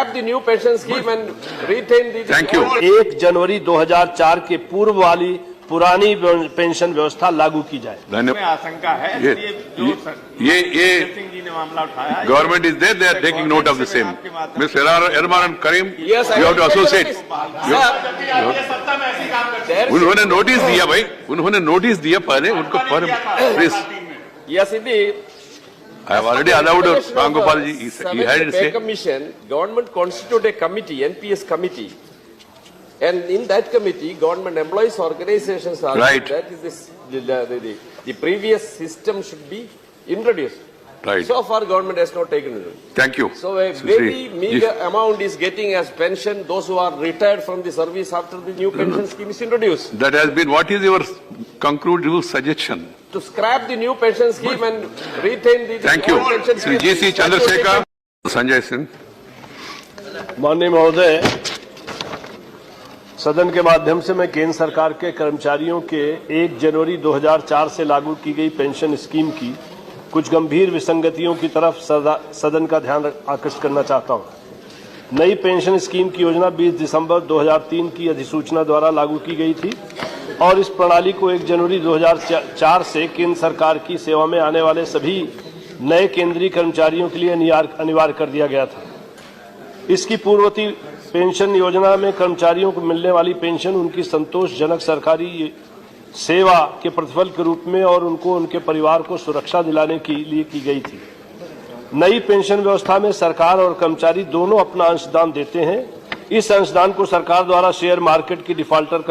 scrap the new pension scheme and retain the. Thank you. 1 जनवरी 2004 के पूर्व वाली पुरानी पेंशन व्यवस्था लागू की जाए। धन्यवाद। आशंका है ये सिंह जी ने मामला उठाया। Government is there, they are taking note of the same. Miss Erman and Karim, Yes, you have to associate. उन्होंने नोटिस दिया भाई, उन्होंने नोटिस दिया पहले उनको please. Yes, indeed. I have already allowed Ram Gopal ji. He had to say. Commission, government constituted a committee, NPS committee, and in that committee, government employees organizations are Right. that is the previous system should be introduced. Right. So far, government has not taken it. Thank you. So a very meager amount is getting as pension those who are retired from the service after the new pension scheme is introduced. That has been. What is your conclusive suggestion? To scrap the new pension scheme and retain the Thank you. old pension Sri scheme. J.C. Chandrasekhar, Sanjay Singh. माननीय महोदय, सदन के माध्यम से मैं केंद्र सरकार के कर्मचारियों के 1 जनवरी 2004 से लागू की गई पेंशन स्कीम की कुछ गंभीर विसंगतियों की तरफ सदन का ध्यान आकर्षित करना चाहता हूं। नई पेंशन स्कीम की योजना 20 दिसंबर 2003 की अधिसूचना द्वारा लागू की गई थी और इस प्रणाली को 1 जनवरी 2004 से केंद्र सरकार की सेवा में आने वाले सभी नए केंद्रीय कर्मचारियों के लिए अनिवार्य कर दिया गया था। इसकी पूर्ववर्ती पेंशन योजना में कर्मचारियों को मिलने वाली पेंशन उनकी संतोषजनक सरकारी सेवा के प्रतिफल के रूप में और उनको उनके परिवार को सुरक्षा दिलाने के लिए की गई थी। नई पेंशन व्यवस्था में सरकार और कर्मचारी दोनों अपना अंशदान देते हैं। इस अंशदान को सरकार द्वारा शेयर मार्केट की डिफॉल्टर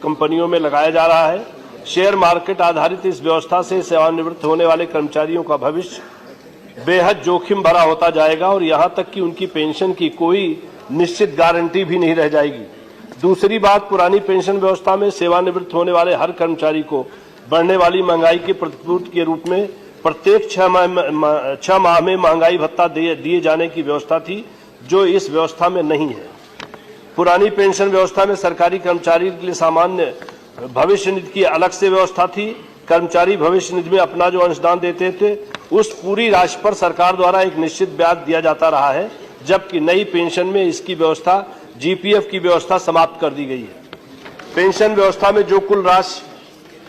कंपनियों में लगाया जा रहा है। शेयर मार्केट आधारित इस व्यवस्था से सेवानिवृत्त होने वाले कर्मचारियों का भविष्य बेहद जोखिम भरा होता जाएगा और यहां तक कि उनकी पेंशन की कोई निश्चित गारंटी भी नहीं रह जाएगी। दूसरी बात, पुरानी पेंशन व्यवस्था में सेवानिवृत्त होने वाले हर कर्मचारी को बढ़ने वाली महंगाई के प्रतिपूर्ति के रूप में प्रत्येक 6 माह में महंगाई भत्ता दिए जाने की व्यवस्था थी, जो इस व्यवस्था में नहीं है। पुरानी पेंशन व्यवस्था में सरकारी कर्मचारी के लिए सामान्य भविष्य निधि की अलग से व्यवस्था थी। कर्मचारी भविष्य निधि में अपना जो अंशदान देते थे उस पूरी राशि पर सरकार द्वारा एक निश्चित ब्याज दिया जाता रहा है, जबकि नई पेंशन में इसकी व्यवस्था जीपीएफ की व्यवस्था समाप्त कर दी गई है। पेंशन व्यवस्था में जो कुल राशि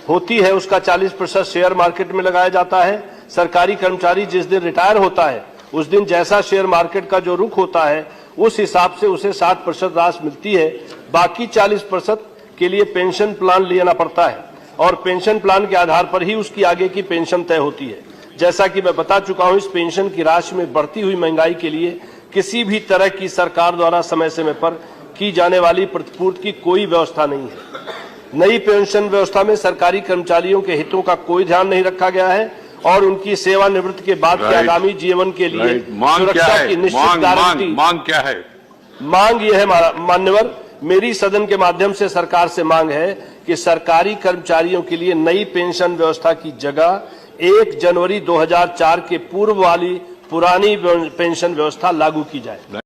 होती है उसका 40% शेयर मार्केट में लगाया जाता है। सरकारी कर्मचारी जिस दिन रिटायर होता है उस दिन जैसा शेयर मार्केट का जो रुख होता है उस हिसाब से उसे 60% राशि मिलती है। बाकी 40% के लिए पेंशन प्लान लेना पड़ता है और पेंशन प्लान के आधार पर ही उसकी आगे की पेंशन तय होती है। जैसा कि मैं बता चुका हूं, इस पेंशन की राशि में बढ़ती हुई महंगाई के लिए किसी भी तरह की सरकार द्वारा समय समय पर की जाने वाली प्रतिपूर्ति की कोई व्यवस्था नहीं है। नई पेंशन व्यवस्था में सरकारी कर्मचारियों के हितों का कोई ध्यान नहीं रखा गया है और उनकी सेवानिवृत्ति के बाद के आगामी जीवन के लिए सुरक्षा की निश्चित गारंटी। मांग क्या है? मांग यह है मान्यवर, मेरी सदन के माध्यम से सरकार से मांग है कि सरकारी कर्मचारियों के लिए नई पेंशन व्यवस्था की जगह 1 जनवरी 2004 के पूर्व वाली पुरानी पेंशन व्यवस्था लागू की जाए।